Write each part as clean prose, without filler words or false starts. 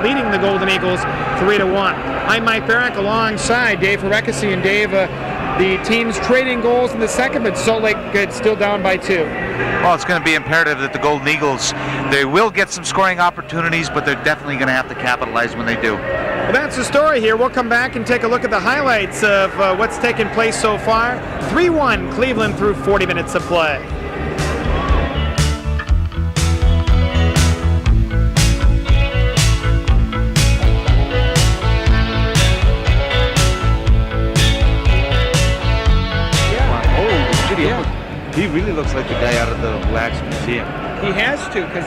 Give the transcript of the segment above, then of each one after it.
leading the Golden Eagles 3-1. I'm Mike Barrack alongside Dave Hrechkosy, and Dave, the team's trading goals in the second, but Salt Lake still down by 2. Well, it's going to be imperative that the Golden Eagles, they will get some scoring opportunities, but they're definitely going to have to capitalize when they do. Well, that's the story here. We'll come back and take a look at the highlights of what's taken place so far. 3-1 Cleveland through 40 minutes of play. He really looks like the guy out of the Wax Museum. He has to, because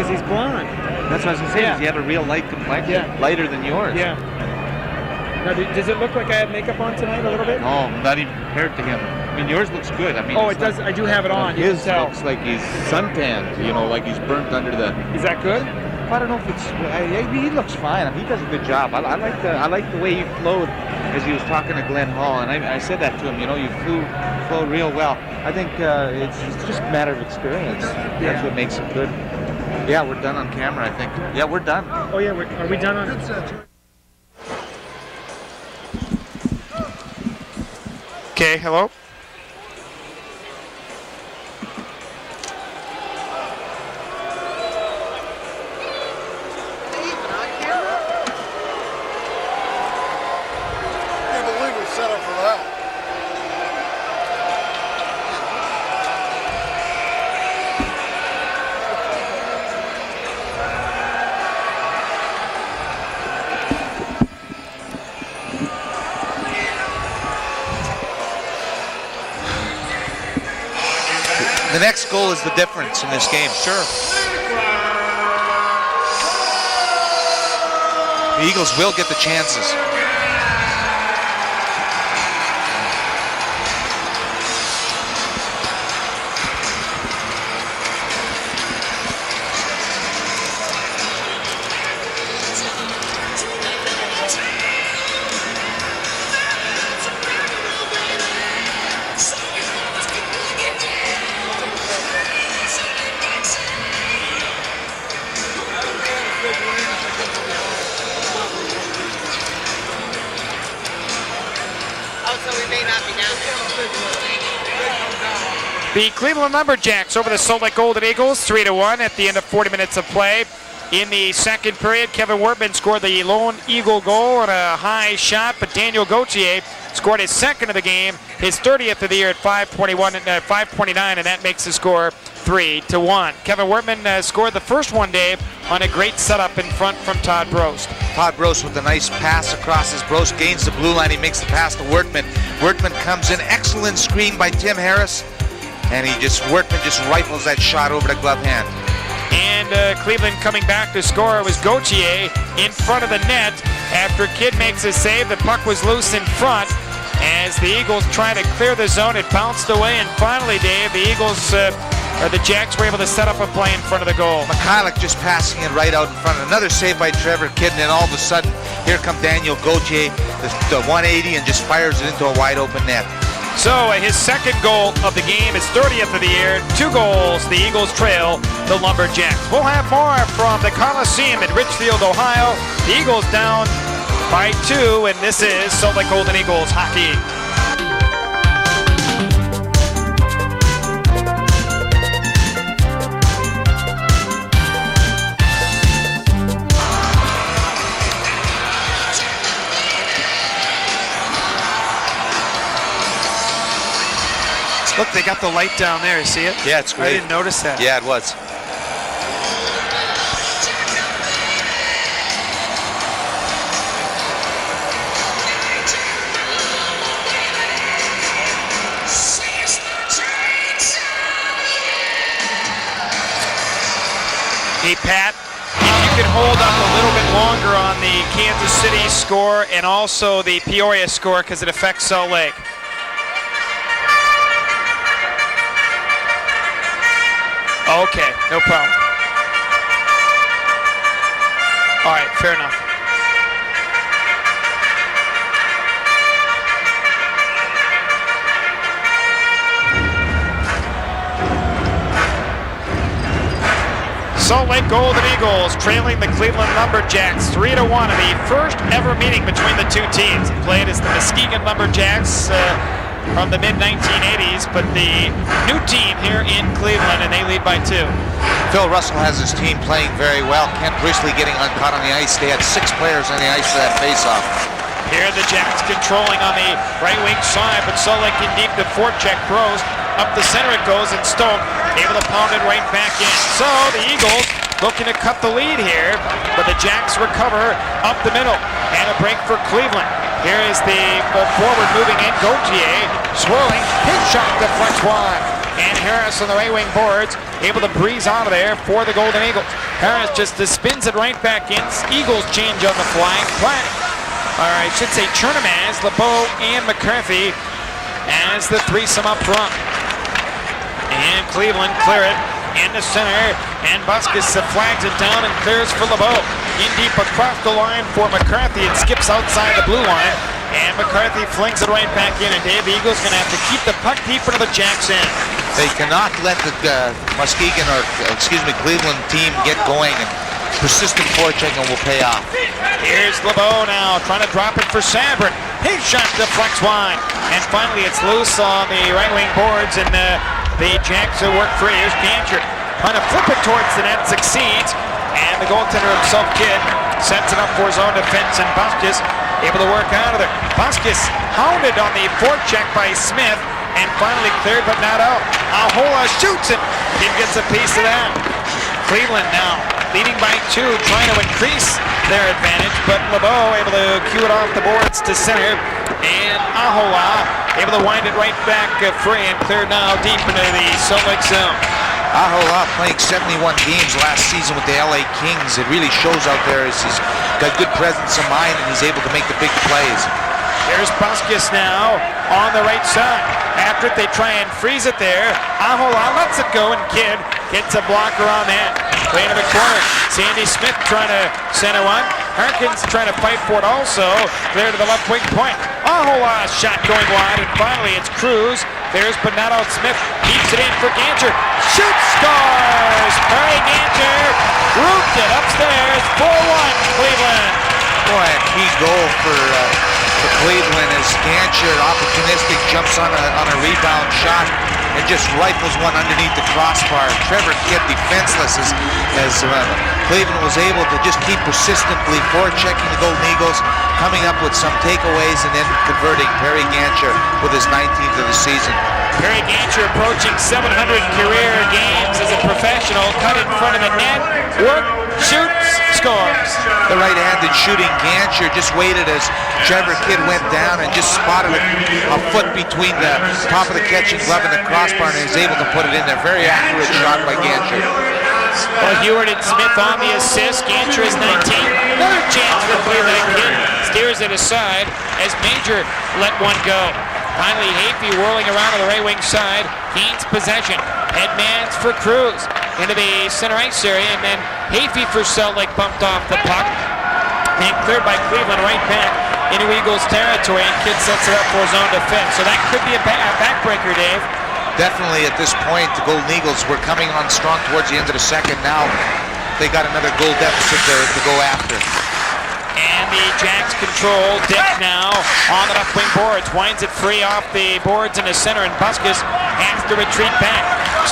he's blonde. That's what I was going to say. Yeah. Does he have a real light complexion? Yeah. Lighter than yours? Yeah. Now, does it look like I have makeup on tonight a little bit? No, not even compared to him. I mean, yours looks good. I mean, oh, it does. I do have it on. His looks like he's suntanned, you know, like he's burnt under the... Is that good? I don't know if it's... he looks fine. I mean, he does a good job. I like the way he flowed as he was talking to Glenn Hall, and I said that to him. You know, you flow real well. I think it's just a matter of experience. Yeah. That's what makes it good. Yeah, we're done on camera, I think. Yeah, we're done. Oh yeah, are we done on? Okay, hello. The next goal is the difference in this game. Sure. The Eagles will get the chances. The Cleveland Lumberjacks over the Salt Lake Golden Eagles 3-1 at the end of 40 minutes of play. In the second period, Kevin Wortman scored the lone Eagle goal on a high shot, but Daniel Gauthier scored his second of the game, his 30th of the year at 5:29, and that makes the score 3-1. Kevin Wortman scored the first one, Dave, on a great setup in front from Todd Brost. Todd Brost with a nice pass across his Brost gains the blue line. He makes the pass to Wortman. Wortman comes in, excellent screen by Tim Harris, and Wortman just rifles that shot over the glove hand. And Cleveland coming back to score was Gauthier in front of the net after Kidd makes a save. The puck was loose in front. As the Eagles try to clear the zone, it bounced away, and finally, Dave, the Jacks were able to set up a play in front of the goal. Mikhailuk just passing it right out in front. Another save by Trevor Kidd, and then all of a sudden, here comes Daniel Gauthier, the 180, and just fires it into a wide open net. So his second goal of the game, his 30th of the year, 2 goals. The Eagles trail the Lumberjacks. We'll have more from the Coliseum in Richfield, Ohio. The Eagles down by 2, and this is Salt Lake Golden Eagles hockey. Look, they got the light down there. See it? Yeah, it's great. I didn't notice that. Yeah, it was. Hey, Pat, if you can hold up a little bit longer on the Kansas City score and also the Peoria score, because it affects Salt Lake. Okay, no problem. All right, fair enough. Salt Lake Golden Eagles trailing the Cleveland Lumberjacks 3-1 in the first ever meeting between the two teams. Played as the Muskegon Lumberjacks from the mid-1980s, but the new team here in Cleveland, and they lead by 2. Phil Russell has his team playing very well. Ken Brickley getting uncaught on the ice. They had 6 players on the ice for that faceoff. Here the Jacks controlling on the right wing side, but Salt Lake in deep. The forecheck throws. Up the center it goes, and Stoke able to pound it right back in. So the Eagles looking to cut the lead here, but the Jacks recover up the middle. And a break for Cleveland. Here is the forward moving in. Gauthier swirling. His shot deflects wide. And Harris on the right wing boards, able to breeze out of there for the Golden Eagles. Harris just spins it right back in. Eagles change on the fly. Or I should say Chernomaz, LeBeau, and McCarthy as the threesome up front. And Cleveland clear it in the center, and Busquets flags it down and clears for LeBeau. In deep across the line for McCarthy. It skips outside the blue line, and McCarthy flings it right back in. And Dave, the Eagles going to have to keep the puck deep into the Jacks in. They cannot let the Cleveland team get going, and persistent forechecking will pay off. Here's LeBeau now trying to drop it for Sabrin. His shot deflects wide, and finally it's loose on the right wing boards, and the Jacks work free. Here's Gancher trying to flip it towards the net, succeeds, and the goaltender himself, Kidd, sets it up for his own defense, and Busquets able to work out of there. Busquets hounded on the forecheck by Smith, and finally cleared but not out. Ahola shoots it. Kidd gets a piece of that. Cleveland now leading by 2, trying to increase their advantage, but LeBeau able to cue it off the boards to center, and Ahola able to wind it right back free and clear now deep into the Salt Lake zone. Ahola playing 71 games last season with the LA Kings. It really shows out there as he's got good presence of mind and he's able to make the big plays. There's Busquets now on the right side. After it, they try and freeze it there. Ahola lets it go, and Kidd gets a blocker on that. Play into the corner. Sandy Smith trying to center one. Harkins trying to fight for it also. Clear to the left wing point. Ahola shot going wide, and finally it's Cruz. There's Bernardo Smith. Keeps it in for Gancher. Shoots, scores! Perry Gancher roofed it upstairs. 4-1 Cleveland. Boy, a key goal for Cleveland as Gancher opportunistic jumps on a rebound shot and just rifles one underneath the crossbar. Trevor Kidd defenseless as Cleveland was able to just keep persistently forechecking the Golden Eagles, coming up with some takeaways and then converting. Perry Gancher with his 19th of the season. Perry Gancher approaching 700 career games as a professional. Cut in front of the net. Work, shoots, scores. The right-handed shooting Gancher just waited as Trevor Kidd went down and just spotted it a foot between the top of the catching glove and the crossbar and is able to put it in there. Very accurate shot by Gancher. Well, Heward and Smith on the assist. Gancher is 19. Another chance for Cleveland. Kidd steers it aside as Major let one go. Finally, Hafey whirling around on the right wing side. Gains possession. Headmans for Cruz into the center ice area, and then Hafey for Salt Lake bumped off the puck. And cleared by Cleveland right back into Eagles territory, and Kidd sets it up for his own defense. So that could be a backbreaker, Dave. Definitely at this point, the Golden Eagles were coming on strong towards the end of the second. Now they got another goal deficit to go after. And the Jacks control. Dick now on the left wing boards. Winds it free off the boards in the center, and Busquets has to retreat back.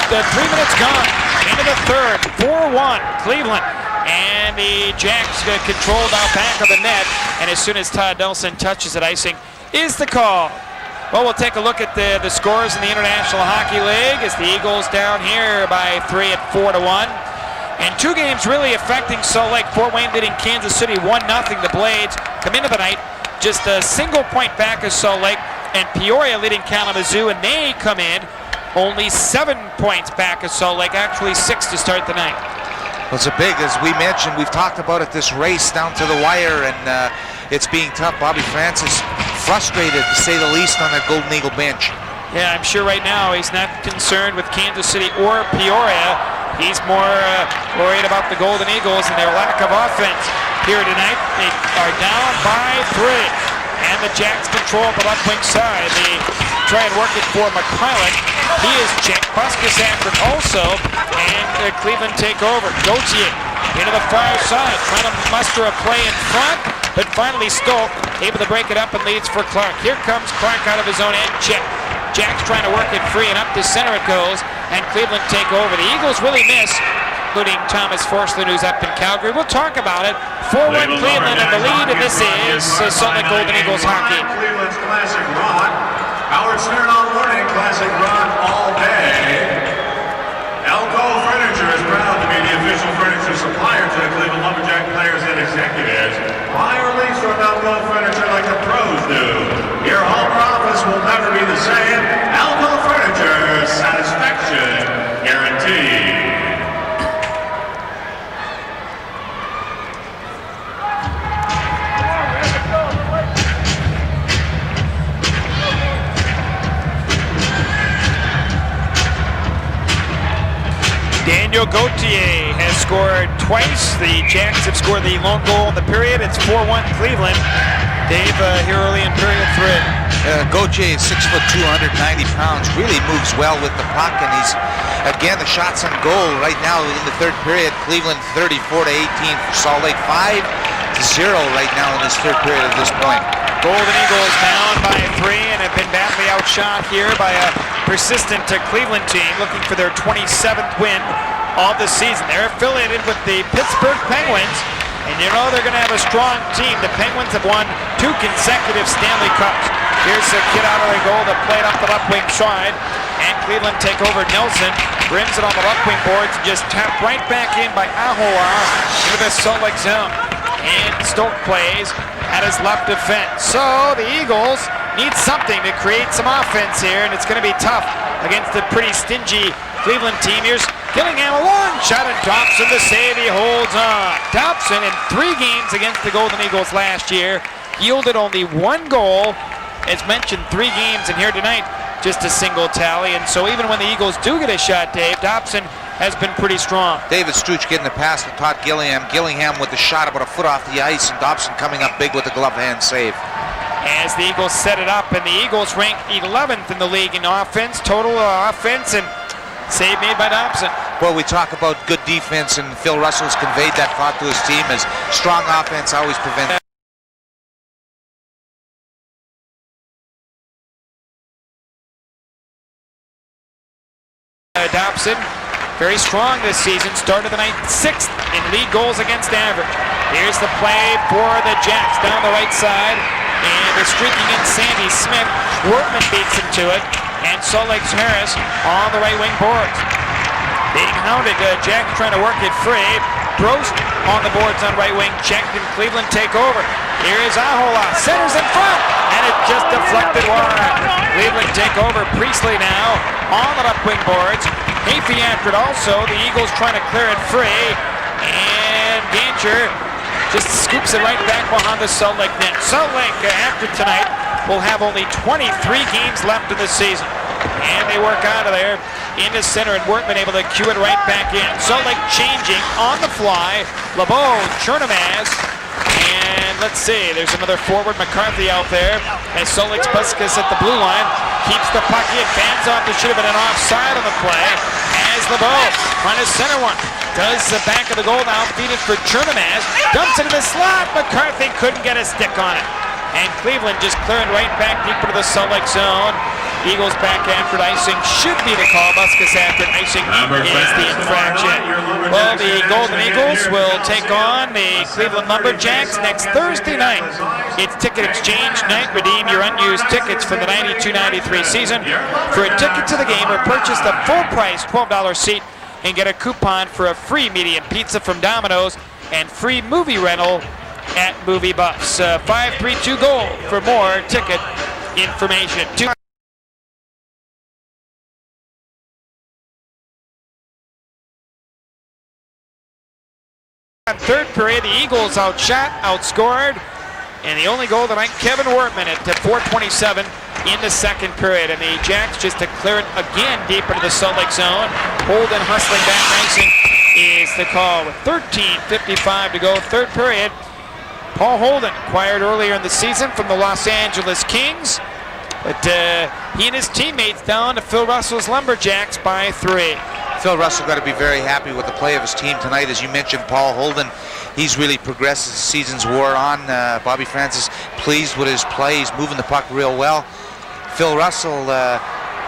The 3 minutes gone into the third. 4-1 Cleveland. And the Jacks controlled out back of the net. And as soon as Todd Nelson touches it, icing is the call. Well, we'll take a look at the scores in the International Hockey League as the Eagles down here by 3 at 4-1. And 2 games really affecting Salt Lake. Fort Wayne leading Kansas City 1-0. The Blades come into the night just a single point back of Salt Lake. And Peoria leading Kalamazoo, and they come in only 7 points back of Salt Lake. Actually 6 to start the night. Well, it's a big, as we mentioned, we've talked about it, this race down to the wire, and it's being tough. Bobby Francis frustrated, to say the least, on that Golden Eagle bench. Yeah, I'm sure right now he's not concerned with Kansas City or Peoria. He's more worried about the Golden Eagles and their lack of offense here tonight. They are down by 3. And the Jacks control the left wing side. The try and work it for McClellan. He is checked. Buskus after it also, and Cleveland take over. Gauthier into the far side, trying to muster a play in front, but finally Stoke able to break it up and leads for Clark. Here comes Clark out of his own end, check. Jack's trying to work it free, and up the center it goes, and Cleveland take over. The Eagles really miss, including Thomas Forslund, who's up in Calgary. We'll talk about it. 4-1 Cleveland, and the lead, and this is Salt Lake Golden Eagles hockey. Cleveland's Classic Rod. Howard Stern all morning, Classic Rod all day. Elko Furniture is proud to be the official furniture supplier to the Cleveland Lumberjack players and executives. Buy or lease from Elko Furniture like the pros do. Your home or office will never be the same. Elko Furniture, satisfaction guaranteed. Daniel Gauthier has scored twice. The Jacks have scored the lone goal in the period. It's 4-1 Cleveland. Dave, here early in period 3. Gauthier is 6'2", 190 pounds, really moves well with the puck, and he's, again, the shots on goal right now in the third period. Cleveland 34-18 for Salt Lake, 5-0 right now in this third period at this point. Golden Eagles down by 3 and have been badly outshot here by a persistent Cleveland team looking for their 27th win of the season. They're affiliated with the Pittsburgh Penguins, and you know they're going to have a strong team. The Penguins have won 2 consecutive Stanley Cups. Here's a kid out of the goal that played up the left wing side, and Cleveland take over. Nelson brims it on the left wing boards and just tapped right back in by Ahoa into the Salt Lake zone. And Stoke plays at his left defense. So the Eagles need something to create some offense here, and it's going to be tough against the pretty stingy Cleveland team. Here's Gillingham, a long shot, and Dobson to save. He holds on. Dobson in 3 games against the Golden Eagles last year yielded only 1 goal. As mentioned, 3 games, and here tonight just a single tally. And so even when the Eagles do get a shot, Dave, Dobson has been pretty strong. David Stooch getting the pass to Todd Gillingham. Gillingham with the shot about a foot off the ice, and Dobson coming up big with the glove hand save. As the Eagles set it up, and the Eagles rank 11th in the league in offense, total offense, and save made by Dobson. Well, we talk about good defense, and Phil Russell's conveyed that thought to his team as strong offense always prevents. Dobson, very strong this season, started the night 6th in league goals against average. Here's the play for the Jacks down the right side, and they're streaking in Sandy Smith. Workman beats him to it, and Salt Lake's Harris on the right wing boards. Being hounded, Jack trying to work it free. Prost on the boards on right wing, checked, and Cleveland take over. Here is Ahola, centers in front, and it just deflected wide. Cleveland take over. Priestley now on the left wing boards. Hafey after it also. The Eagles trying to clear it free, and Gancher just scoops it right back behind the Salt Lake net. Salt Lake, after tonight, will have only 23 games left in the season. And they work out of there into center, and Workman able to cue it right back in. Salt Lake changing on the fly. LeBeau, Chernamaz, and let's see, there's another forward, McCarthy out there. And Salt Lake's Buskus at the blue line keeps the puck in, fans off. There should have been an offside on the play. As LeBeau trying to center one, does the back of the goal now, feed it for Chernamaz, dumps it in the slot. McCarthy couldn't get a stick on it. And Cleveland just clearing right back deep into the Salt Lake zone. Eagles back after icing should be the call. Buskus after icing is the infraction. Well, the Golden Eagles will take on the Cleveland Lumberjacks next Thursday night. It's ticket exchange night. Redeem your unused tickets for the 92-93 season. For a ticket to the game or purchase the full price $12 seat and get a coupon for a free medium pizza from Domino's and free movie rental at Movie Buffs. 532-GOAL for more ticket information. Third period, the Eagles outshot, outscored, and the only goal tonight, Kevin Wortman at 4:27 in the second period. And the Jacks just to clear it again deep into the Salt Lake zone. Holden hustling back, icing is the call with 13:55 to go, third period. Paul Holden, acquired earlier in the season from the Los Angeles Kings, but he and his teammates down to Phil Russell's Lumberjacks by 3. Phil Russell got to be very happy with the play of his team tonight. As you mentioned, Paul Holden, he's really progressed as the season's wore on. Bobby Francis pleased with his play. He's moving the puck real well. Phil Russell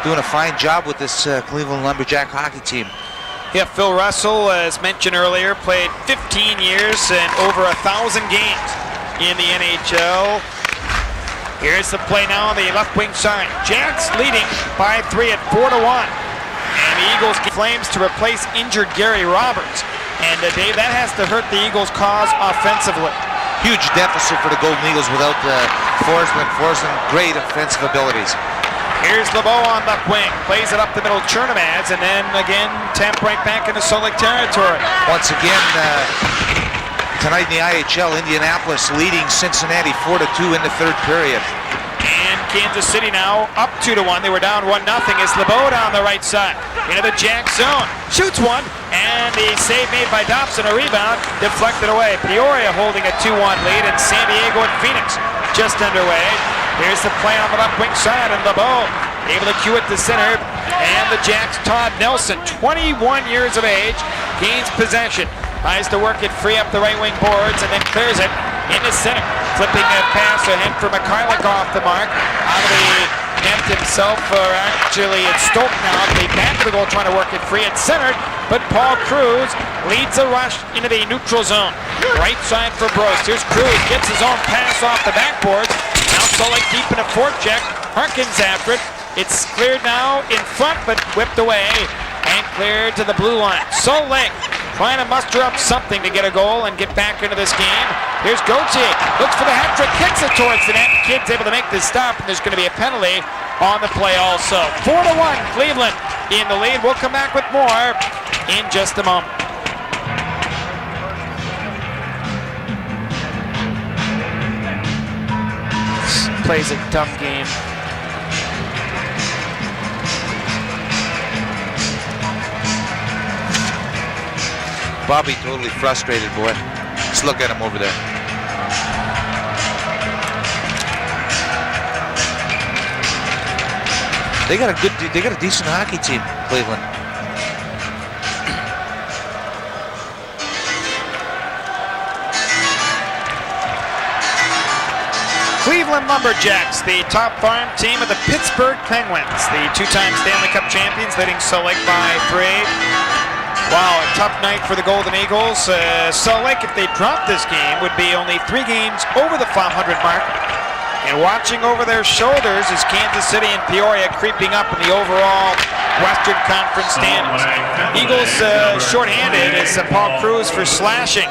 doing a fine job with this Cleveland Lumberjack hockey team. Yeah, Phil Russell, as mentioned earlier, played 15 years and over 1,000 games in the NHL. Here's the play now on the left wing side. Jacks leading by 3 at 4-1. And the Eagles get Flames to replace injured Gary Roberts. And Dave, that has to hurt the Eagles' cause offensively. Huge deficit for the Golden Eagles without Forsman. Forsman, great offensive abilities. Here's LeBeau on left wing. Plays it up the middle, Chernomads, and then again tapped right back into Salt Lake territory. Once again, tonight in the IHL, Indianapolis leading Cincinnati 4-2 in the third period. And Kansas City now up 2-1. They were down 1-0. It's LeBeau down the right side into the Jack zone. Shoots one, and the save made by Dobson. A rebound deflected away. Peoria holding a 2-1 lead, and San Diego and Phoenix just underway. Here's the play on the left wing side, and LeBeau able to cue it to center. And the Jacks' Todd Nelson, 21 years of age, gains possession. Tries to work it free up the right wing boards and then clears it into center. Flipping a pass ahead for McCarlick off the mark. Out of the net himself, or actually it's Stoke now. The back of the goal trying to work it free. It's centered, but Paul Cruz leads the rush into the neutral zone. Right side for Brost. Here's Cruz, gets his own pass off the backboards. Now Salt Lake deep in a forecheck. Harkins after it. It's cleared now in front, but whipped away and cleared to the blue line. Salt Lake trying to muster up something to get a goal and get back into this game. Here's Gauthier, looks for the hat trick, kicks it towards the net. Kid's able to make this stop, and there's going to be a penalty on the play also. 4-1, Cleveland in the lead. We'll come back with more in just a moment. This plays a dumb game. Bobby totally frustrated, boy. Just look at him over there. They got a decent hockey team, Cleveland. Cleveland Lumberjacks, the top farm team of the Pittsburgh Penguins, the two-time Stanley Cup champions, leading Salt Lake by 3. Wow, a tough night for the Golden Eagles. Salt Lake, if they dropped this game, would be only 3 games over the 500 mark. And watching over their shoulders is Kansas City and Peoria creeping up in the overall Western Conference standings. Eagles shorthanded is Paul Cruz for slashing.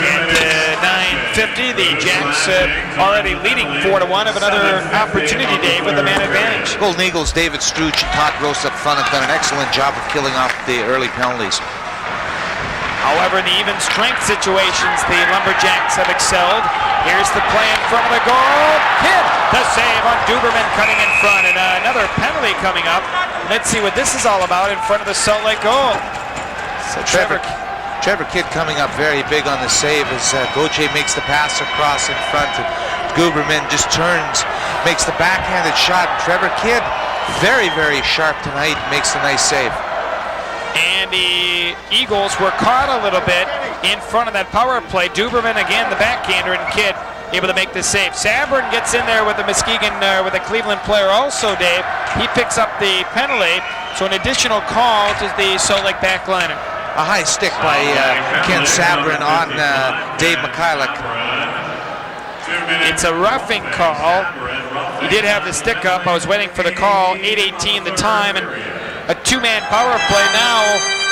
And 9:50, the Jacks already leading 4-1. Have another opportunity, Dave, with the man advantage. Golden Eagles, David Struch and Todd Gross up front have done an excellent job of killing off the early penalties. However, in the even strength situations, the Lumberjacks have excelled. Here's the play in front of the goal. Hit the save on Duberman cutting in front, and another penalty coming up. Let's see what this is all about in front of the Salt Lake goal. So Trevor Kidd coming up very big on the save as Gauthier makes the pass across in front. Guberman just turns, makes the backhanded shot. Trevor Kidd, very, very sharp tonight, makes a nice save. And the Eagles were caught a little bit in front of that power play. Duberman again, the backhander, and Kidd able to make the save. Sabrin gets in there with the Muskegon, with a Cleveland player also, Dave. He picks up the penalty, so an additional call to the Salt Lake backliner. A high stick by Ken Sabrin on Dave McCulloch. It's a roughing call. He did have the stick up. I was waiting for the call. 8:18 the time, and a 2-man power play now.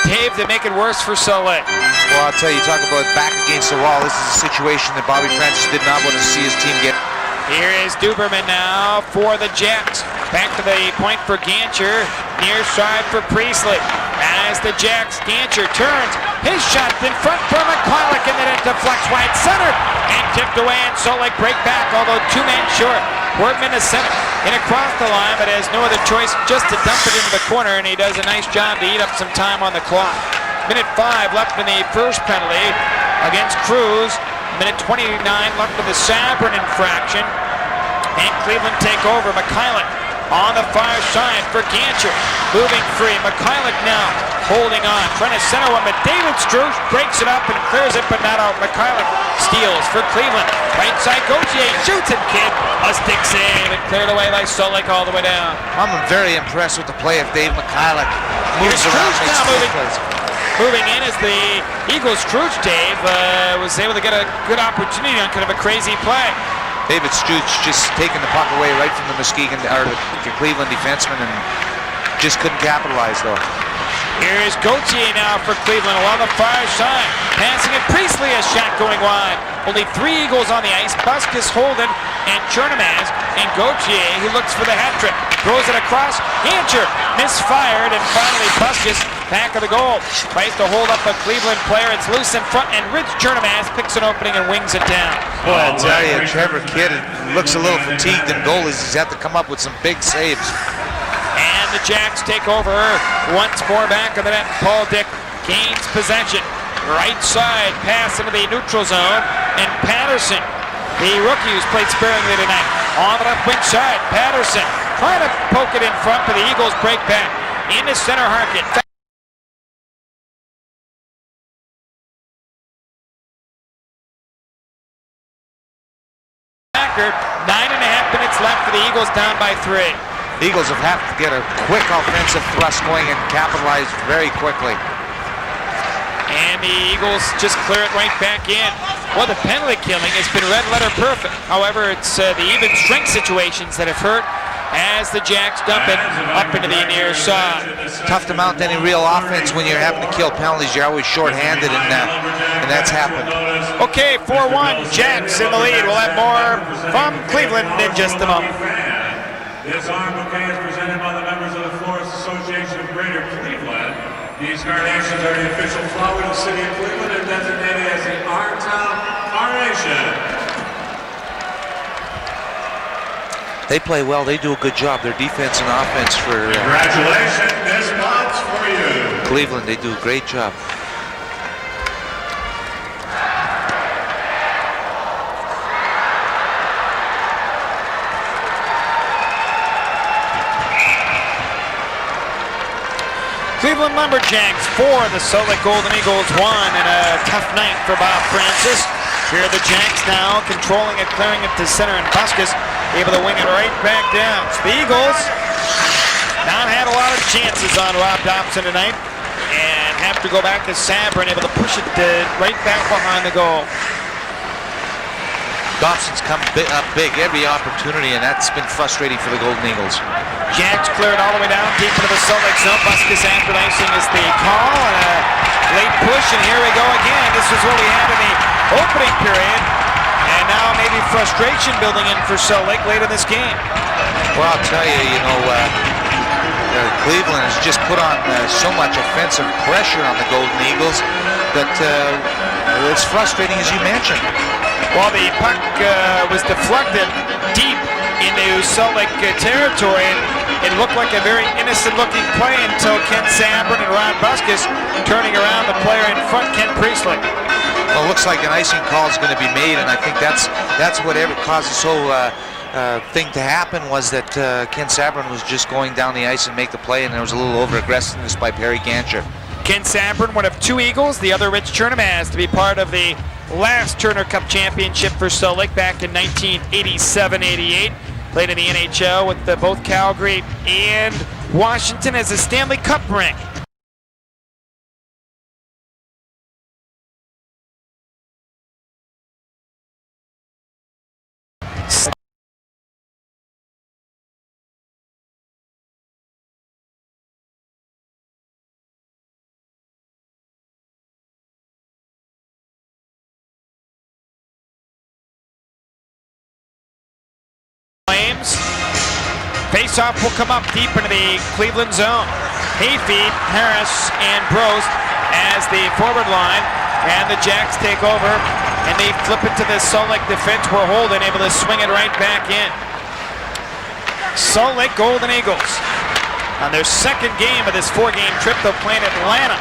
Dave, to make it worse for Salt Lake. Well, I'll tell you, talk about back against the wall. This is a situation that Bobby Francis did not want to see his team get. Here is Duberman now for the Jacks. Back to the point for Gancher. Near side for Priestley. As the Jacks, Gancher turns. His shot in front for McCulloch, and then it deflects wide center. And tipped away, and Salt Lake break back, although 2 men short. Workman is center. In across the line, but has no other choice just to dump it into the corner, and he does a nice job to eat up some time on the clock. Minute 5 left in the first penalty against Cruz. Minute 29 left of the Sabrin infraction. And Cleveland take over. McCulloch on the far side for Gancher. Moving free. McCulloch now holding on. Trying to center one, but David Struch breaks it up and clears it, but not out. McCulloch steals for Cleveland. Right side, Gauthier shoots and Kidd. A stick save and cleared away by Salt Lake all the way down. I'm very impressed with the play of Dave McCulloch. Moves around, makes plays. Moving in as the Eagles. Struch, Dave, was able to get a good opportunity on kind of a crazy play. David Struch just taking the puck away right from the Muskegon or the Cleveland defenseman and just couldn't capitalize though. Here's Gauthier now for Cleveland along the far side. Passing it, Priestley, a shot going wide. Only 3 Eagles on the ice. Buskus, Holden, and Chernomaz. And Gauthier, who looks for the hat trick. Throws it across. Gancher misfired, and finally Buskus back of the goal. Tries to hold up a Cleveland player. It's loose in front, and Rich Chernomaz picks an opening and wings it down. Boy, I tell you, Trevor Kidd looks a little fatigued in goal as he's had to come up with some big saves. And the Jacks take over once more back of the net. Paul Dick gains possession. Right side pass into the neutral zone. And Patterson, the rookie who's played sparingly tonight, on the left wing side. Patterson trying to poke it in front, but the Eagles break back. Into center, Harkin. Backer, 9.5 minutes left for the Eagles, down by 3. The Eagles have to get a quick offensive thrust going and capitalize very quickly. And the Eagles just clear it right back in. Well, the penalty killing has been red letter perfect. However, it's the even strength situations that have hurt as the Jacks dump it up into the near side. Tough to mount any real offense when you're having to kill penalties. You're always short-handed, and that's happened. Okay, 4-1, Jacks in the lead. We'll have more from Cleveland in just a moment. This arm bouquet is presented by the members of the Florist Association of Greater Cleveland. These carnations are the official flower of the city of Cleveland and designated as the Our Town Carnation. They play well. They do a good job. Their defense and offense for Congratulations, this month's for you. Cleveland. They do a great job. Cleveland Lumberjacks 4, the Salt Lake Golden Eagles 1, and a tough night for Bob Francis. Here are the Jacks now controlling it, clearing it to center, and Buskus able to wing it right back down. So the Eagles not had a lot of chances on Rob Dobson tonight and have to go back to Sabrin, able to push it right back behind the goal. Dobson's come up big every opportunity, and that's been frustrating for the Golden Eagles. Jacks cleared all the way down deep into the Salt Lake zone. Buskus after icing is the call, and a late push, and here we go again. This was what we had in the opening period, and now maybe frustration building in for Salt Lake late in this game. Well, I'll tell you, Cleveland has just put on so much offensive pressure on the Golden Eagles that it's frustrating, as you mentioned. Well, the puck was deflected deep into Salt Lake territory, and it looked like a very innocent-looking play until Ken Sabrin and Ron Buskus turning around the player in front, Ken Priestley. Well, it looks like an icing call is going to be made, and I think that's whatever caused this whole thing to happen was that Ken Sabrin was just going down the ice and make the play, and there was a little over-aggressiveness by Perry Gancher. Ken Sabrin, one of 2 Eagles, the other Rich Chernomaz, to be part of the last Turner Cup championship for Salt Lake back in 1987-88. Played in the NHL with both Calgary and Washington as a Stanley Cup ring. Face-off will come up deep into the Cleveland zone. Hayfeed, Harris, and Brost as the forward line, and the Jacks take over, and they flip it to the Salt Lake defense where Holden able to swing it right back in. Salt Lake Golden Eagles on their second game of this 4-game trip. They'll play in Atlanta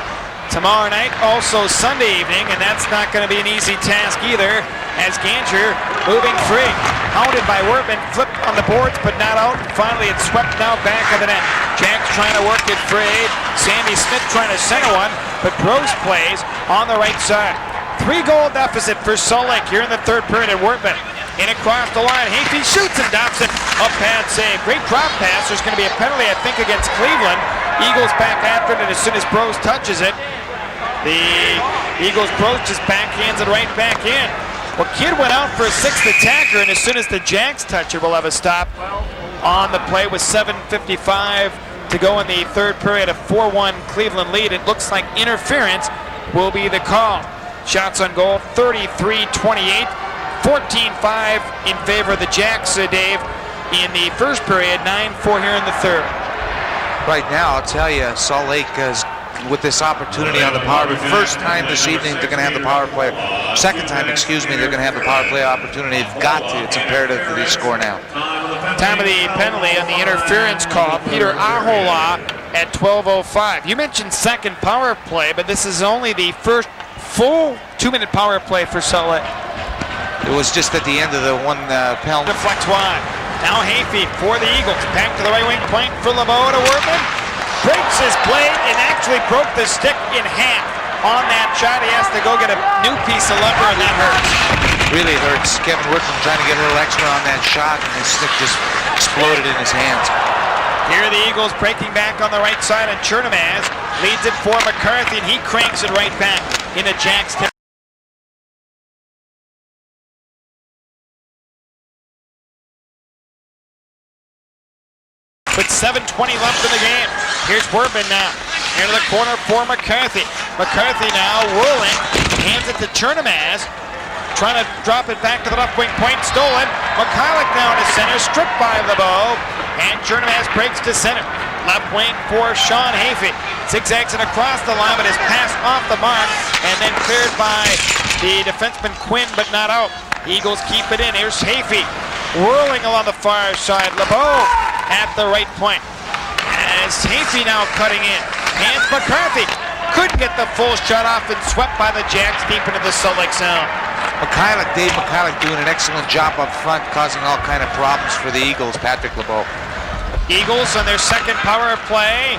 tomorrow night, also Sunday evening, and that's not going to be an easy task either, as Gancher moving free. Hounded by Wortman, flipped on the boards but not out. Finally it's swept now back of the net. Jacks trying to work it free. Sandy Smith trying to center one, but Gross plays on the right side. 3-goal deficit for Salt Lake here in the third period at Wortman. In across the line, Hafey shoots and Dobson. A pad save. Great drop pass. There's going to be a penalty, I think, against Cleveland. Eagles back after it, and as soon as Bros touches it, the Eagles Bros just backhands it right back in. Well, Kidd went out for a 6th attacker, and as soon as the Jacks touch it, we'll have a stop on the play with 7:55 to go in the third period. A 4-1 Cleveland lead. It looks like interference will be the call. Shots on goal, 33-28. 14-5 in favor of the Jacks, Dave, in the first period, 9-4 here in the third. Right now, I'll tell you, Salt Lake is with this opportunity on the power play. First time this evening they're going to have the power play. Second time, excuse me, they're going to have the power play opportunity. They've got to. It's imperative that they score now. Time of the penalty on the interference call. Peter Ahola at 12:05. You mentioned second power play, but this is only the first full 2-minute power play for Salt Lake. It was just at the end of the one penalty. Deflects wide. Now Hafey for the Eagles. Back to the right wing point for LeBeau to Wortman. Breaks his blade and actually broke the stick in half on that shot. He has to go get a new piece of lumber, and that hurts. Really hurts. Kevin Wortman trying to get a little extra on that shot, and his stick just exploded in his hands. Here are the Eagles breaking back on the right side, and Chernamaz leads it for McCarthy, and he cranks it right back into Jack's territory. With 7:20 left in the game. Here's Wortman now. Into the corner for McCarthy. McCarthy now whirling. Hands it to Chernamaz. Trying to drop it back to the left wing point. Stolen. McCulloch now in the center. Stripped by LeBeau. And Chernamaz breaks to center. Left wing for Sean Hafey. Zigzags it across the line, but is passed off the mark. And then cleared by the defenseman Quinn, but not out. Eagles keep it in. Here's Hafey. Whirling along the far side. LeBeau at the right point. As Hafey now cutting in. Hands McCarthy. Couldn't get the full shot off and swept by the Jacks deep into the Salt Lake zone. Dave McCulloch doing an excellent job up front, causing all kind of problems for the Eagles. Patrick LeBeau. Eagles on their second power play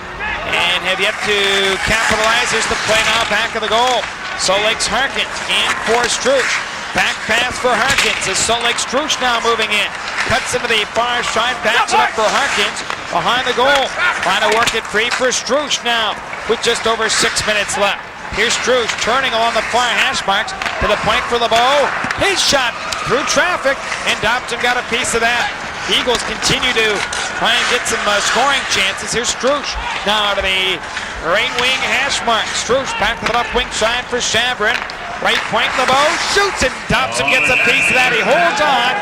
and have yet to capitalize. Here's the play now back of the goal. Salt Lake's Harkins in for Struch. Back pass for Harkins as Salt Lake Struch now moving in. Cuts into the far side, backs it up for Harkins behind the goal. Trying to work it free for Struch now with just over 6 minutes left. Here's Struch turning along the far hash marks to the point for LeBeau. His shot through traffic, and Dobson got a piece of that. The Eagles continue to try and get some scoring chances. Here's Struch now to the right wing hash mark. Struch back to the left wing side for Chabrin. Right point, LeBeau shoots, and Dobson gets a piece of that. He holds on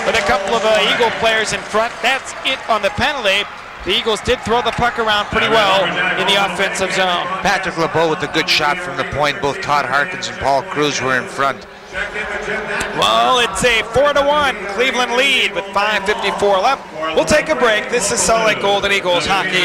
with a couple of Eagle players in front. That's it on the penalty. The Eagles did throw the puck around pretty well in the offensive zone. Patrick LeBeau with a good shot from the point. Both Todd Harkins and Paul Cruz were in front. Well, it's a 4-1 Cleveland lead with 5:54 left. We'll take a break. This is Salt Lake Golden Eagles hockey